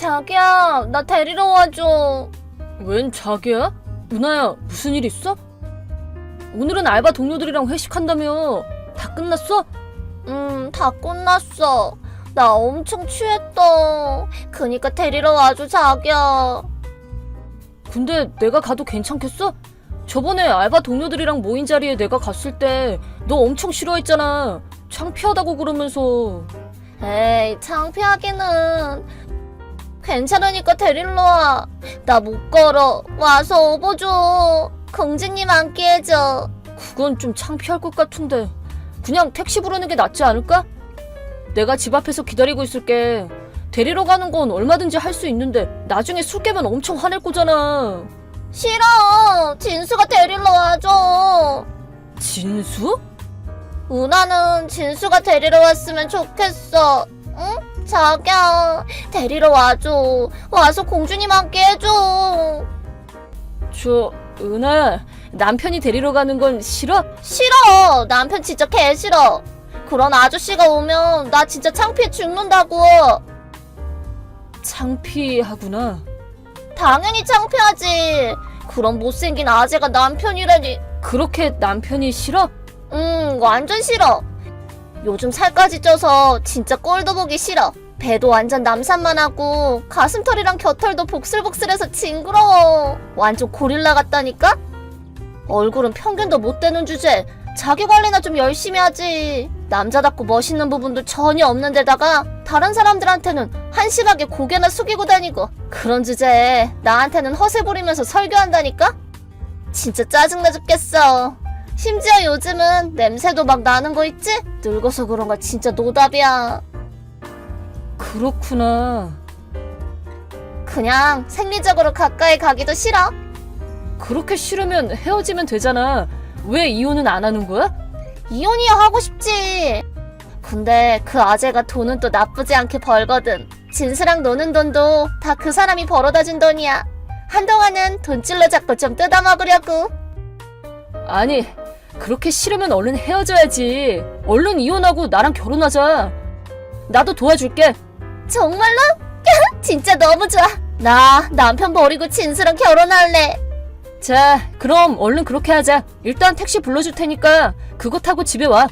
자기야, 나 데리러 와줘. 웬 자기야? 은하야, 무슨 일 있어? 오늘은 알바 동료들이랑 회식한다며. 다 끝났어? 다 끝났어. 나 엄청 취했다. 그니까 데리러 와줘, 자기야. 근데 내가 가도 괜찮겠어? 저번에 알바 동료들이랑 모인 자리에 내가 갔을 때 너 엄청 싫어했잖아. 창피하다고 그러면서. 에이, 창피하기는. 괜찮으니까 데리러 와. 나 못 걸어. 와서 업어줘. 공주님 앉게 해줘. 그건 좀 창피할 것 같은데. 그냥 택시 부르는 게 낫지 않을까? 내가 집 앞에서 기다리고 있을게. 데리러 가는 건 얼마든지 할 수 있는데 나중에 술 깨면 엄청 화낼 거잖아. 싫어. 진수가 데리러 와줘. 진수? 은하는 진수가 데리러 왔으면 좋겠어. 응? 자기야, 데리러 와줘. 와서 공주님 앉게 해줘. 은하야, 남편이 데리러 가는 건 싫어? 싫어. 남편 진짜 개 싫어. 그런 아저씨가 오면 나 진짜 창피해 죽는다고. 창피하구나. 당연히 창피하지. 그런 못생긴 아재가 남편이라니. 그렇게 남편이 싫어? 완전 싫어. 요즘 살까지 쪄서 진짜 꼴도 보기 싫어. 배도 완전 남산만 하고 가슴털이랑 겨털도 복슬복슬해서 징그러워. 완전 고릴라 같다니까? 얼굴은 평균도 못 되는 주제. 자기 관리나 좀 열심히 하지. 남자답고 멋있는 부분도 전혀 없는 데다가 다른 사람들한테는 한심하게 고개나 숙이고 다니고, 그런 주제에 나한테는 허세 부리면서 설교한다니까? 진짜 짜증나 죽겠어. 심지어 요즘은 냄새도 막 나는 거 있지? 늙어서 그런가 진짜 노답이야. 그렇구나. 그냥 생리적으로 가까이 가기도 싫어. 그렇게 싫으면 헤어지면 되잖아. 왜 이혼은 안 하는 거야? 이혼이야 하고 싶지. 근데 그 아재가 돈은 또 나쁘지 않게 벌거든. 진수랑 노는 돈도 다 그 사람이 벌어다 준 돈이야. 한동안은 돈줄로 잡고 좀 뜯어먹으려고. 아니, 그렇게 싫으면 얼른 헤어져야지. 얼른 이혼하고 나랑 결혼하자. 나도 도와줄게. 정말로? 진짜 너무 좋아. 나 남편 버리고 진수랑 결혼할래. 자, 그럼 얼른 그렇게 하자. 일단 택시 불러줄 테니까 그거 타고 집에 와.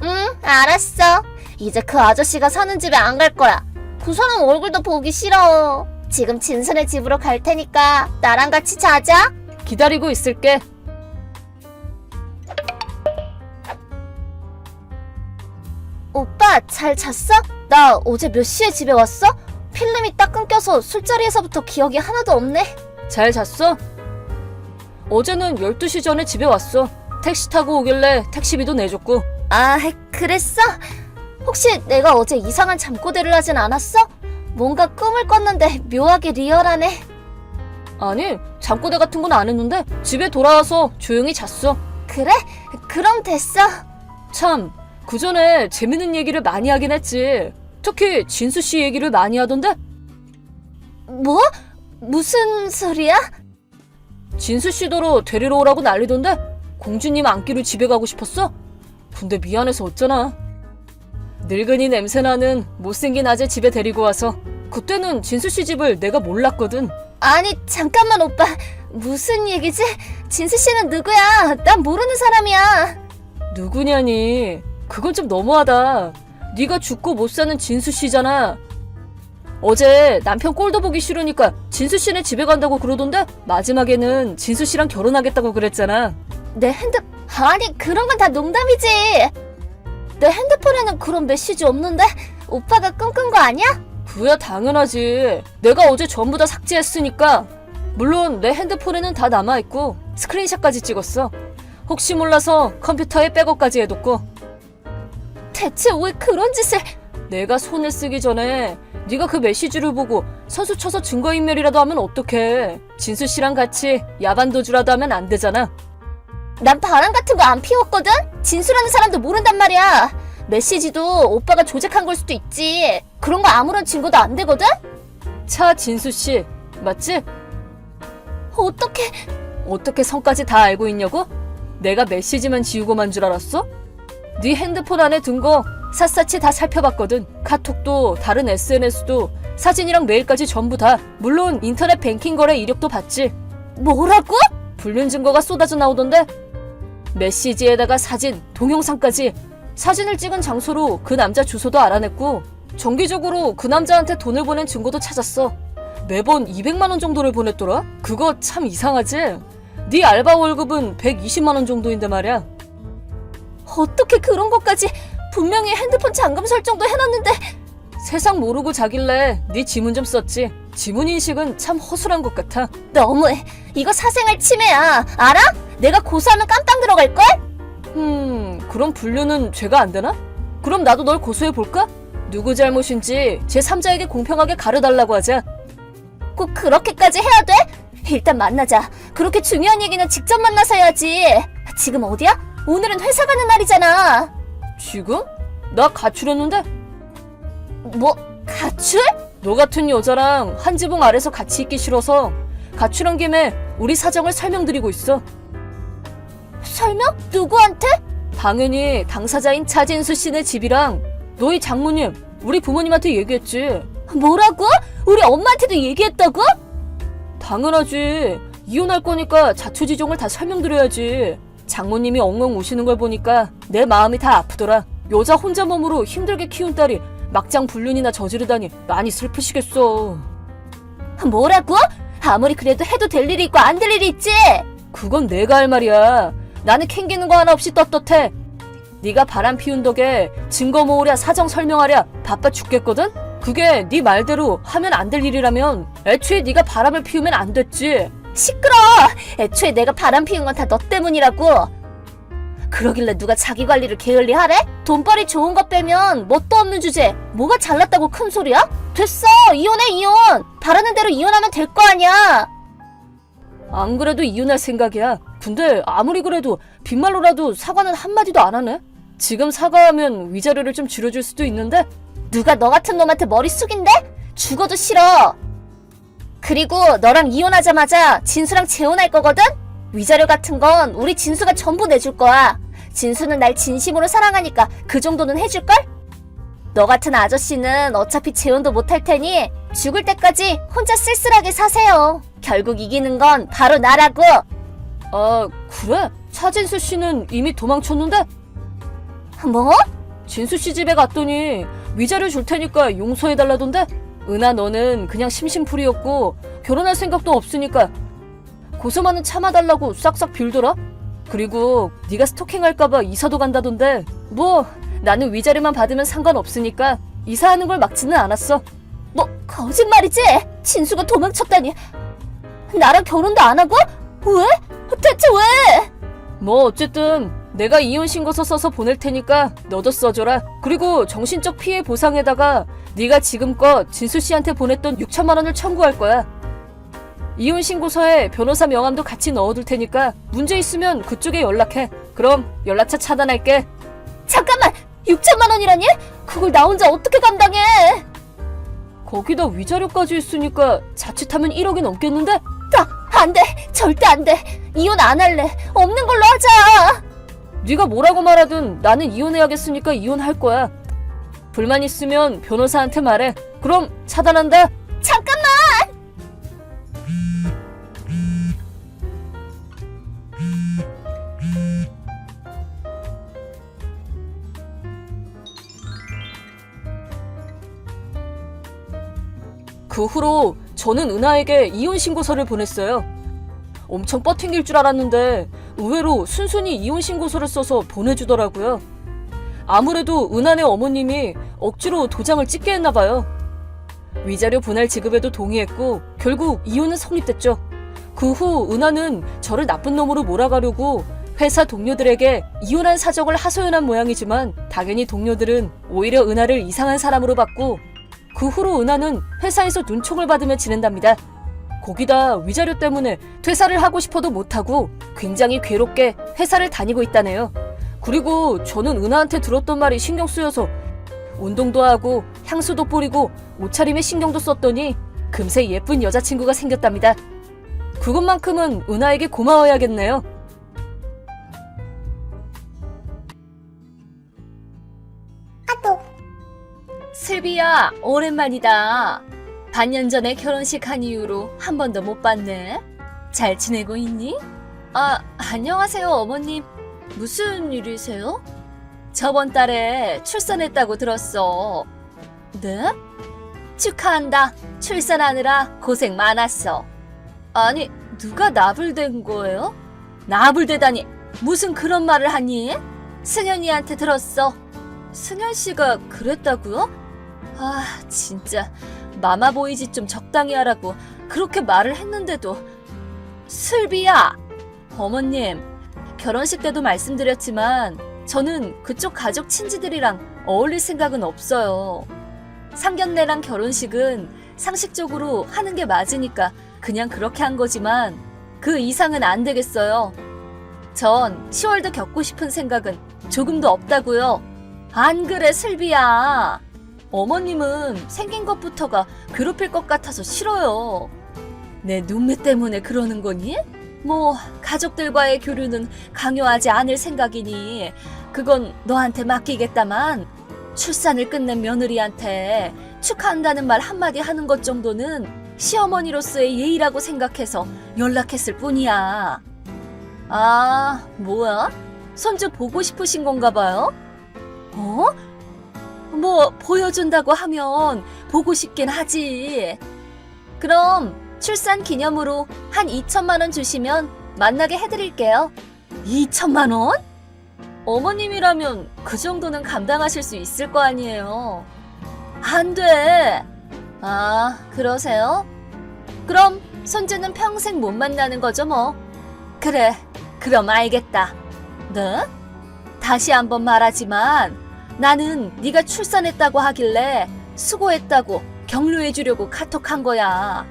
응, 알았어. 이제 그 아저씨가 사는 집에 안 갈 거야. 그 사람 얼굴도 보기 싫어. 지금 진수네 집으로 갈 테니까 나랑 같이 자자. 기다리고 있을게. 오빠, 잘 잤어? 나 어제 몇 시에 집에 왔어? 필름이 딱 끊겨서 술자리에서부터 기억이 하나도 없네. 잘 잤어? 어제는 12시 전에 집에 왔어. 택시 타고 오길래 택시비도 내줬고. 아, 그랬어? 혹시 내가 어제 이상한 잠꼬대를 하진 않았어? 뭔가 꿈을 꿨는데 묘하게 리얼하네. 아니, 잠꼬대 같은 건 안 했는데 집에 돌아와서 조용히 잤어. 그래? 그럼 됐어. 참, 그 전에 재밌는 얘기를 많이 하긴 했지. 특히 진수 씨 얘기를 많이 하던데? 뭐? 무슨 소리야? 진수 씨더러 데리러 오라고 난리던데? 공주님 안기로 집에 가고 싶었어? 근데 미안해서 어쩌나. 늙은이 냄새나는 못생긴 아재 집에 데리고 와서. 그때는 진수 씨 집을 내가 몰랐거든. 아니, 잠깐만 오빠. 무슨 얘기지? 진수 씨는 누구야? 난 모르는 사람이야. 누구냐니. 그건 좀 너무하다. 네가 죽고 못 사는 진수 씨잖아. 어제 남편 꼴도 보기 싫으니까 진수 씨네 집에 간다고 그러던데 마지막에는 진수 씨랑 결혼하겠다고 그랬잖아. 내 아니, 그런 건 다 농담이지. 내 핸드폰에는 그런 메시지 없는데? 오빠가 꿈꾼 거 아니야? 그야 당연하지. 내가 어제 전부 다 삭제했으니까. 물론 내 핸드폰에는 다 남아있고 스크린샷까지 찍었어. 혹시 몰라서 컴퓨터에 백업까지 해뒀고. 대체 왜 그런 짓을... 내가 손을 쓰기 전에 네가 그 메시지를 보고 선수 쳐서 증거인멸이라도 하면 어떡해. 진수 씨랑 같이 야반도주라도 하면 안 되잖아. 난 바람 같은 거 안 피웠거든? 진수라는 사람도 모른단 말이야. 메시지도 오빠가 조작한 걸 수도 있지. 그런 거 아무런 증거도 안 되거든? 차 진수 씨 맞지? 어떻게 성까지 다 알고 있냐고? 내가 메시지만 지우고만 줄 알았어? 네 핸드폰 안에 든 거 샅샅이 다 살펴봤거든. 카톡도 다른 SNS도 사진이랑 메일까지 전부 다. 물론 인터넷 뱅킹 거래 이력도 봤지. 뭐라고? 불륜 증거가 쏟아져 나오던데? 메시지에다가 사진, 동영상까지. 사진을 찍은 장소로 그 남자 주소도 알아냈고 정기적으로 그 남자한테 돈을 보낸 증거도 찾았어. 매번 200만 원 정도를 보냈더라? 그거 참 이상하지? 네 알바 월급은 120만 원 정도인데 말이야. 어떻게 그런 것까지. 분명히 핸드폰 잠금 설정도 해놨는데. 세상 모르고 자길래 네 지문 좀 썼지. 지문 인식은 참 허술한 것 같아. 너무해. 이거 사생활 침해야. 알아? 내가 고소하면 깜빵 들어갈걸? 그럼 불륜은 죄가 안 되나? 그럼 나도 널 고소해볼까? 누구 잘못인지 제3자에게 공평하게 가려달라고 하자. 꼭 그렇게까지 해야 돼? 일단 만나자. 그렇게 중요한 얘기는 직접 만나서 해야지. 지금 어디야? 오늘은 회사 가는 날이잖아. 지금? 나 가출했는데? 뭐, 가출? 너 같은 여자랑 한 지붕 아래서 같이 있기 싫어서 가출한 김에 우리 사정을 설명드리고 있어. 설명? 누구한테? 당연히 당사자인 차진수 씨네 집이랑 너희 장모님, 우리 부모님한테 얘기했지. 뭐라고? 우리 엄마한테도 얘기했다고? 당연하지. 이혼할 거니까 자초지종을 다 설명드려야지. 장모님이 엉엉 우시는 걸 보니까 내 마음이 다 아프더라. 여자 혼자 몸으로 힘들게 키운 딸이 막장 불륜이나 저지르다니 많이 슬프시겠어. 뭐라고? 아무리 그래도 해도 될 일이 있고 안 될 일이 있지. 그건 내가 할 말이야. 나는 캥기는 거 하나 없이 떳떳해. 네가 바람 피운 덕에 증거 모으랴 사정 설명하랴 바빠 죽겠거든? 그게 네 말대로 하면 안 될 일이라면 애초에 네가 바람을 피우면 안 됐지. 시끄러. 애초에 내가 바람 피운 건 다 너 때문이라고. 그러길래 누가 자기 관리를 게을리 하래? 돈벌이 좋은 것 빼면 뭣도 없는 주제. 뭐가 잘났다고 큰 소리야? 됐어. 이혼해 이혼. 바라는 대로 이혼하면 될 거 아니야. 안 그래도 이혼할 생각이야. 근데 아무리 그래도 빈말로라도 사과는 한마디도 안 하네. 지금 사과하면 위자료를 좀 줄여줄 수도 있는데. 누가 너 같은 놈한테 머리 숙인대? 죽어도 싫어. 그리고 너랑 이혼하자마자 진수랑 재혼할 거거든? 위자료 같은 건 우리 진수가 전부 내줄 거야. 진수는 날 진심으로 사랑하니까 그 정도는 해줄걸? 너 같은 아저씨는 어차피 재혼도 못할 테니 죽을 때까지 혼자 쓸쓸하게 사세요. 결국 이기는 건 바로 나라고. 아, 그래? 차진수 씨는 이미 도망쳤는데? 뭐? 진수 씨 집에 갔더니 위자료 줄 테니까 용서해달라던데? 은하 너는 그냥 심심풀이였고 결혼할 생각도 없으니까 고소만은 참아달라고 싹싹 빌더라? 그리고 네가 스토킹할까봐 이사도 간다던데 뭐 나는 위자료만 받으면 상관없으니까 이사하는 걸 막지는 않았어. 뭐 거짓말이지? 진수가 도망쳤다니. 나랑 결혼도 안 하고? 왜? 대체 왜? 뭐 어쨌든 내가 이혼 신고서 써서 보낼 테니까 너도 써줘라. 그리고 정신적 피해 보상에다가 네가 지금껏 진수 씨한테 보냈던 6천만 원을 청구할 거야. 이혼 신고서에 변호사 명함도 같이 넣어둘 테니까 문제 있으면 그쪽에 연락해. 그럼 연락처 차단할게. 잠깐만! 6천만 원이라니? 그걸 나 혼자 어떻게 감당해? 거기다 위자료까지 있으니까 자칫하면 1억이 넘겠는데? 안 돼! 절대 안 돼! 이혼 안 할래! 없는 걸로 하자! 네가 뭐라고 말하든 나는 이혼해야겠으니까 이혼할 거야. 불만 있으면 변호사한테 말해. 그럼 차단한다. 잠깐만! 그 후로 저는 은하에게 이혼 신고서를 보냈어요. 엄청 뻗팅길 줄 알았는데 의외로 순순히 이혼 신고서를 써서 보내주더라고요. 아무래도 은하네 어머님이 억지로 도장을 찍게 했나 봐요. 위자료 분할 지급에도 동의했고 결국 이혼은 성립됐죠. 그 후 은하는 저를 나쁜 놈으로 몰아가려고 회사 동료들에게 이혼한 사정을 하소연한 모양이지만 당연히 동료들은 오히려 은하를 이상한 사람으로 봤고 그 후로 은하는 회사에서 눈총을 받으며 지낸답니다. 거기다 위자료 때문에 퇴사를 하고 싶어도 못하고 굉장히 괴롭게 회사를 다니고 있다네요. 그리고 저는 은하한테 들었던 말이 신경 쓰여서 운동도 하고 향수도 뿌리고 옷차림에 신경도 썼더니 금세 예쁜 여자친구가 생겼답니다. 그것만큼은 은하에게 고마워야겠네요. 슬비야, 오랜만이다. 반년 전에 결혼식 한 이후로 한 번도 못 봤네. 잘 지내고 있니? 아, 안녕하세요, 어머님. 무슨 일이세요? 저번 달에 출산했다고 들었어. 네? 축하한다. 출산하느라 고생 많았어. 아니, 누가 나불댄 거예요? 나불대다니, 무슨 그런 말을 하니? 승현이한테 들었어. 승현 씨가 그랬다고요? 아, 진짜 마마보이지 좀 적당히 하라고 그렇게 말을 했는데도. 슬비야! 어머님, 결혼식 때도 말씀드렸지만 저는 그쪽 가족 친지들이랑 어울릴 생각은 없어요. 상견례랑 결혼식은 상식적으로 하는 게 맞으니까 그냥 그렇게 한 거지만 그 이상은 안 되겠어요. 전 시월드 겪고 싶은 생각은 조금도 없다고요. 안 그래, 슬비야. 어머님은 생긴 것부터가 괴롭힐 것 같아서 싫어요. 내 눈매 때문에 그러는 거니? 뭐 가족들과의 교류는 강요하지 않을 생각이니 그건 너한테 맡기겠다만, 출산을 끝낸 며느리한테 축하한다는 말 한마디 하는 것 정도는 시어머니로서의 예의라고 생각해서 연락했을 뿐이야. 아, 뭐야? 손주 보고 싶으신 건가 봐요? 어? 뭐 보여준다고 하면 보고 싶긴 하지. 그럼 출산 기념으로 한 2천만 원 주시면 만나게 해드릴게요. 2천만 원? 어머님이라면 그 정도는 감당하실 수 있을 거 아니에요. 안 돼. 아, 그러세요? 그럼 손주는 평생 못 만나는 거죠 뭐. 그래, 그럼 알겠다. 네? 다시 한번 말하지만 나는 네가 출산했다고 하길래 수고했다고 격려해주려고 카톡한 거야.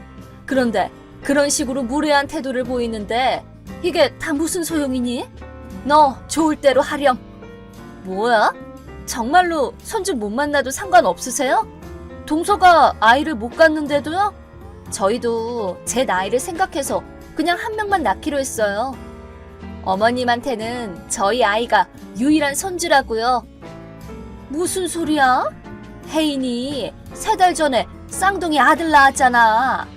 그런데 그런 식으로 무례한 태도를 보이는데 이게 다 무슨 소용이니? 너 좋을 대로 하렴. 뭐야? 정말로 손주 못 만나도 상관없으세요? 동서가 아이를 못 갖는데도요? 저희도 제 나이를 생각해서 그냥 한 명만 낳기로 했어요. 어머님한테는 저희 아이가 유일한 손주라고요. 무슨 소리야? 혜인이 3달 전에 쌍둥이 아들 낳았잖아.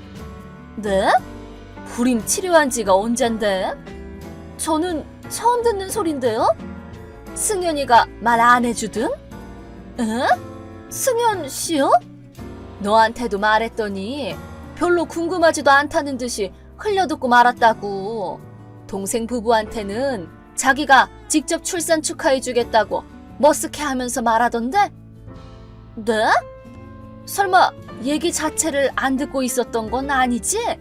네? 불임 치료한 지가 언젠데? 저는 처음 듣는 소린데요? 승현이가 말 안 해주든? 에? 승현 씨요? 너한테도 말했더니 별로 궁금하지도 않다는 듯이 흘려듣고 말았다고. 동생 부부한테는 자기가 직접 출산 축하해주겠다고 머쓱해 하면서 말하던데? 네? 설마 얘기 자체를 안 듣고 있었던 건 아니지?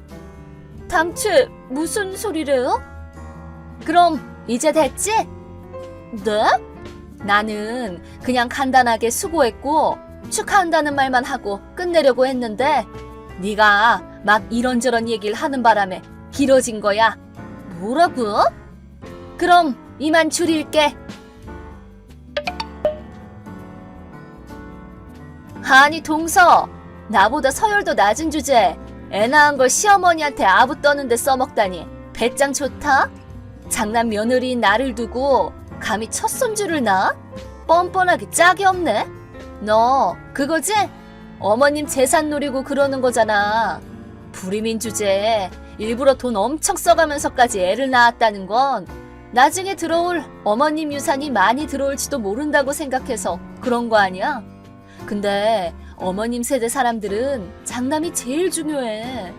당최 무슨 소리래요? 그럼 이제 됐지? 네? 나는 그냥 간단하게 수고했고 축하한다는 말만 하고 끝내려고 했는데 네가 막 이런저런 얘기를 하는 바람에 길어진 거야. 뭐라고? 그럼 이만 줄일게. 아니 동서, 나보다 서열도 낮은 주제에 애 낳은 걸 시어머니한테 아부 떠는데 써먹다니 배짱 좋다? 장남 며느리인 나를 두고 감히 첫 손주를 낳아? 뻔뻔하게 짝이 없네. 너 그거지? 어머님 재산 노리고 그러는 거잖아. 불임인 주제에 일부러 돈 엄청 써가면서까지 애를 낳았다는 건 나중에 들어올 어머님 유산이 많이 들어올지도 모른다고 생각해서 그런 거 아니야? 근데 어머님 세대 사람들은 장남이 제일 중요해.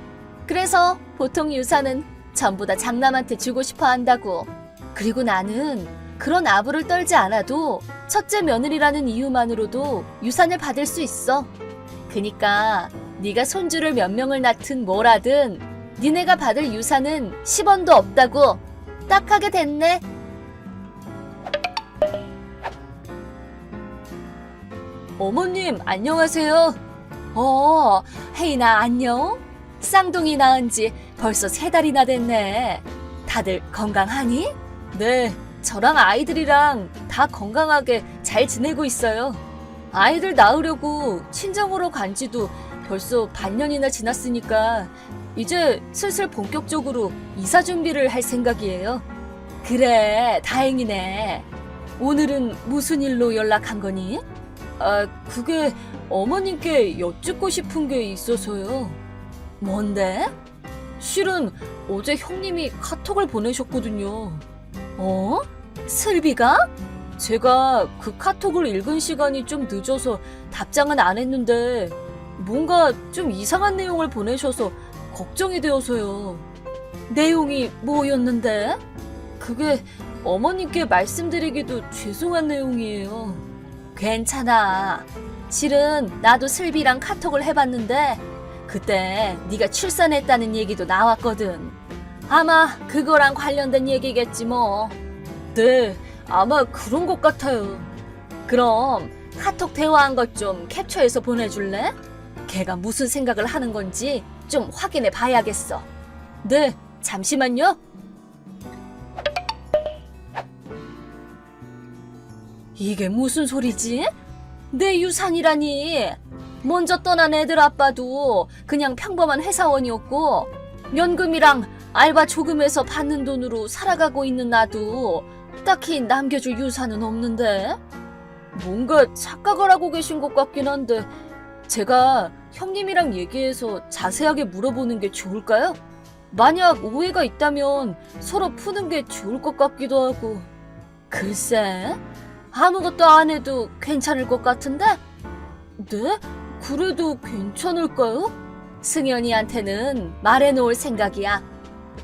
그래서 보통 유산은 전부 다 장남한테 주고 싶어 한다고. 그리고 나는 그런 아부를 떨지 않아도 첫째 며느리라는 이유만으로도 유산을 받을 수 있어. 그니까 네가 손주를 몇 명을 낳든 뭐라든 니네가 받을 유산은 10원도 없다고. 딱하게 됐네. 어머님 안녕하세요. 혜인아 안녕. 쌍둥이 낳은 지 벌써 3달이나 됐네. 다들 건강하니? 네, 저랑 아이들이랑 다 건강하게 잘 지내고 있어요. 아이들 낳으려고 친정으로 간 지도 벌써 반년이나 지났으니까 이제 슬슬 본격적으로 이사 준비를 할 생각이에요. 그래, 다행이네. 오늘은 무슨 일로 연락한 거니? 그게 어머님께 여쭙고 싶은 게 있어서요. 뭔데? 실은 어제 형님이 카톡을 보내셨거든요. 어? 슬비가? 제가 그 카톡을 읽은 시간이 좀 늦어서 답장은 안 했는데 뭔가 좀 이상한 내용을 보내셔서 걱정이 되어서요. 내용이 뭐였는데? 그게 어머님께 말씀드리기도 죄송한 내용이에요. 괜찮아. 실은 나도 슬비랑 카톡을 해봤는데 그때 네가 출산했다는 얘기도 나왔거든. 아마 그거랑 관련된 얘기겠지 뭐. 네, 아마 그런 것 같아요. 그럼 카톡 대화한 것 좀 캡처해서 보내줄래? 걔가 무슨 생각을 하는 건지 좀 확인해 봐야겠어. 네, 잠시만요. 이게 무슨 소리지? 내 유산이라니. 먼저 떠난 애들 아빠도 그냥 평범한 회사원이었고 연금이랑 알바 조금해서 받는 돈으로 살아가고 있는 나도 딱히 남겨줄 유산은 없는데? 뭔가 착각을 하고 계신 것 같긴 한데 제가 형님이랑 얘기해서 자세하게 물어보는 게 좋을까요? 만약 오해가 있다면 서로 푸는 게 좋을 것 같기도 하고. 글쎄, 아무것도 안 해도 괜찮을 것 같은데? 네? 그래도 괜찮을까요? 승현이한테는 말해놓을 생각이야.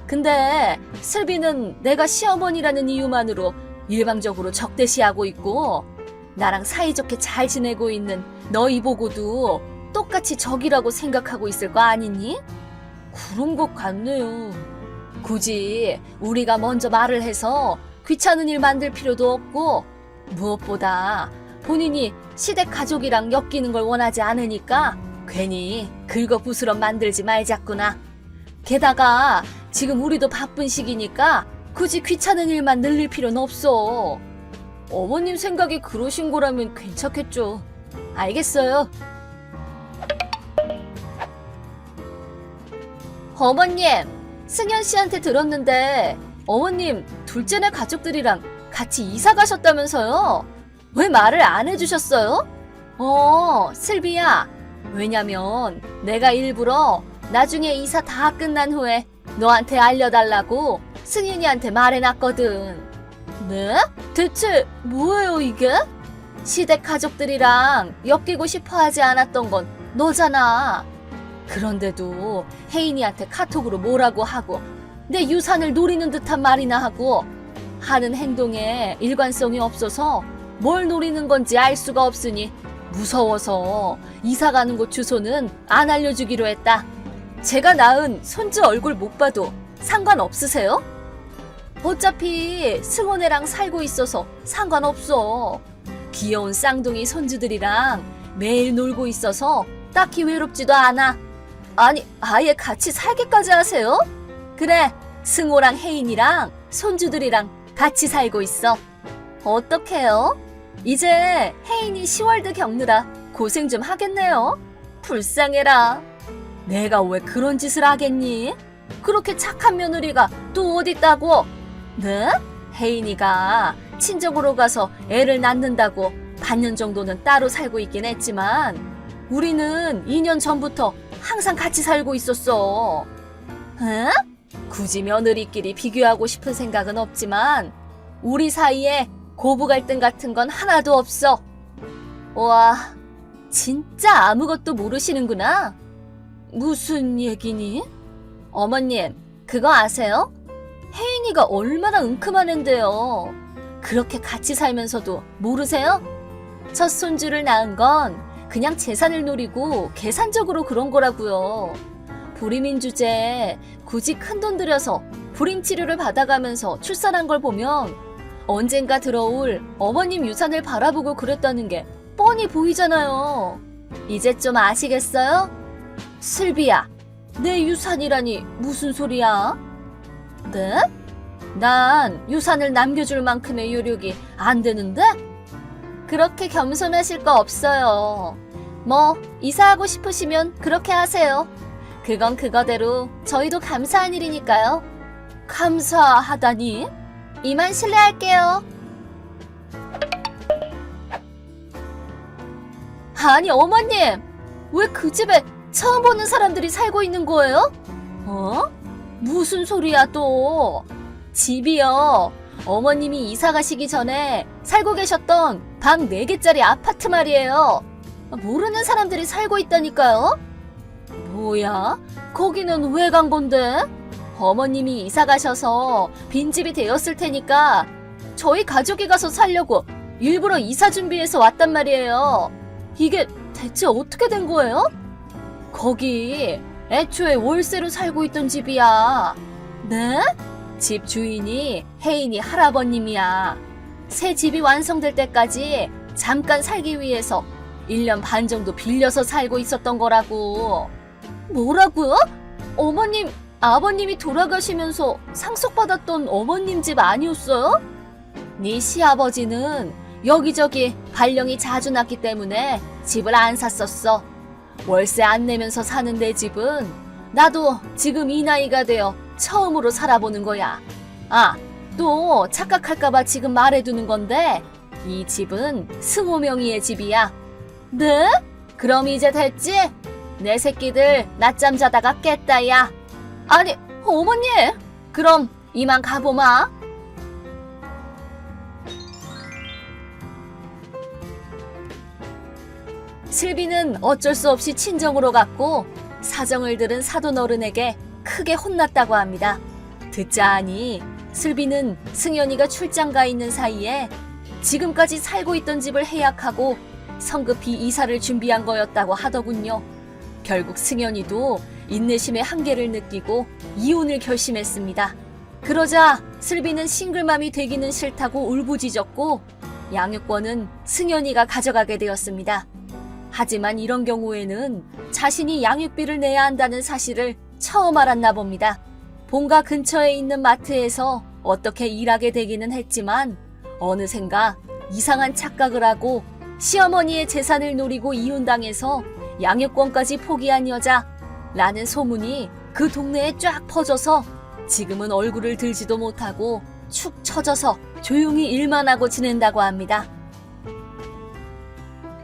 근데 슬비는 내가 시어머니라는 이유만으로 일방적으로 적대시하고 있고 나랑 사이좋게 잘 지내고 있는 너희 보고도 똑같이 적이라고 생각하고 있을 거 아니니? 그런 것 같네요. 굳이 우리가 먼저 말을 해서 귀찮은 일 만들 필요도 없고 무엇보다 본인이 시댁 가족이랑 엮이는 걸 원하지 않으니까 괜히 긁어부스럼 만들지 말자꾸나. 게다가 지금 우리도 바쁜 시기니까 굳이 귀찮은 일만 늘릴 필요는 없어. 어머님 생각이 그러신 거라면 괜찮겠죠. 알겠어요. 어머님, 승현 씨한테 들었는데 어머님 둘째네 가족들이랑 같이 이사 가셨다면서요? 왜 말을 안 해주셨어요? 슬비야. 왜냐면 내가 일부러 나중에 이사 다 끝난 후에 너한테 알려달라고 승윤이한테 말해놨거든. 네? 대체 뭐예요 이게? 시댁 가족들이랑 엮이고 싶어 하지 않았던 건 너잖아. 그런데도 혜인이한테 카톡으로 뭐라고 하고 내 유산을 노리는 듯한 말이나 하고 하는 행동에 일관성이 없어서 뭘 노리는 건지 알 수가 없으니 무서워서 이사 가는 곳 주소는 안 알려주기로 했다. 제가 낳은 손주 얼굴 못 봐도 상관없으세요? 어차피 승원애랑 살고 있어서 상관없어. 귀여운 쌍둥이 손주들이랑 매일 놀고 있어서 딱히 외롭지도 않아. 아니, 아예 같이 살기까지 하세요? 그래, 승호랑 혜인이랑 손주들이랑 같이 살고 있어. 어떡해요? 이제 혜인이 10월드 겪느라 고생 좀 하겠네요. 불쌍해라. 내가 왜 그런 짓을 하겠니? 그렇게 착한 며느리가 또 어딨다고? 네? 혜인이가 친정으로 가서 애를 낳는다고 반년 정도는 따로 살고 있긴 했지만 우리는 2년 전부터 항상 같이 살고 있었어. 응? 굳이 며느리끼리 비교하고 싶은 생각은 없지만 우리 사이에 고부 갈등 같은 건 하나도 없어. 와, 진짜 아무것도 모르시는구나. 무슨 얘기니? 어머님, 그거 아세요? 혜인이가 얼마나 은큼한 앤데요. 그렇게 같이 살면서도 모르세요? 첫 손주를 낳은 건 그냥 재산을 노리고 계산적으로 그런 거라고요. 불임인 주제에 굳이 큰돈 들여서 불임 치료를 받아가면서 출산한 걸 보면 언젠가 들어올 어머님 유산을 바라보고 그랬다는 게 뻔히 보이잖아요. 이제 좀 아시겠어요? 슬비야, 내 유산이라니 무슨 소리야? 네? 난 유산을 남겨줄 만큼의 요력이 안 되는데? 그렇게 겸손하실 거 없어요. 뭐 이사하고 싶으시면 그렇게 하세요. 그건 그거대로 저희도 감사한 일이니까요. 감사하다니? 이만 실례할게요. 아니 어머님, 왜 그 집에 처음 보는 사람들이 살고 있는 거예요? 무슨 소리야 또. 집이요, 어머님이 이사 가시기 전에 살고 계셨던 방 4개짜리 아파트 말이에요. 모르는 사람들이 살고 있다니까요. 뭐야? 거기는 왜 간 건데? 어머님이 이사 가셔서 빈집이 되었을 테니까 저희 가족이 가서 살려고 일부러 이사 준비해서 왔단 말이에요. 이게 대체 어떻게 된 거예요? 거기 애초에 월세로 살고 있던 집이야. 네? 집 주인이 혜인이 할아버님이야. 새 집이 완성될 때까지 잠깐 살기 위해서 1년 반 정도 빌려서 살고 있었던 거라고. 뭐라고요? 어머님, 아버님이 돌아가시면서 상속받았던 어머님 집 아니었어요? 네 시아버지는 여기저기 발령이 자주 났기 때문에 집을 안 샀었어. 월세 안 내면서 사는 내 집은 나도 지금 이 나이가 되어 처음으로 살아보는 거야. 아, 또 착각할까봐 지금 말해두는 건데 이 집은 승호 명의의 집이야. 네? 그럼 이제 됐지? 내 새끼들 낮잠 자다가 깼다 야. 아니 어머니, 그럼 이만 가보마. 슬비는 어쩔 수 없이 친정으로 갔고 사정을 들은 사돈 어른에게 크게 혼났다고 합니다. 듣자 하니 슬비는 승연이가 출장 가 있는 사이에 지금까지 살고 있던 집을 해약하고 성급히 이사를 준비한 거였다고 하더군요. 결국 승연이도 인내심의 한계를 느끼고 이혼을 결심했습니다. 그러자 슬비는 싱글맘이 되기는 싫다고 울부짖었고 양육권은 승연이가 가져가게 되었습니다. 하지만 이런 경우에는 자신이 양육비를 내야 한다는 사실을 처음 알았나 봅니다. 본가 근처에 있는 마트에서 어떻게 일하게 되기는 했지만 어느샌가 이상한 착각을 하고 시어머니의 재산을 노리고 이혼당해서 양육권까지 포기한 여자라는 소문이 그 동네에 쫙 퍼져서 지금은 얼굴을 들지도 못하고 축 처져서 조용히 일만 하고 지낸다고 합니다.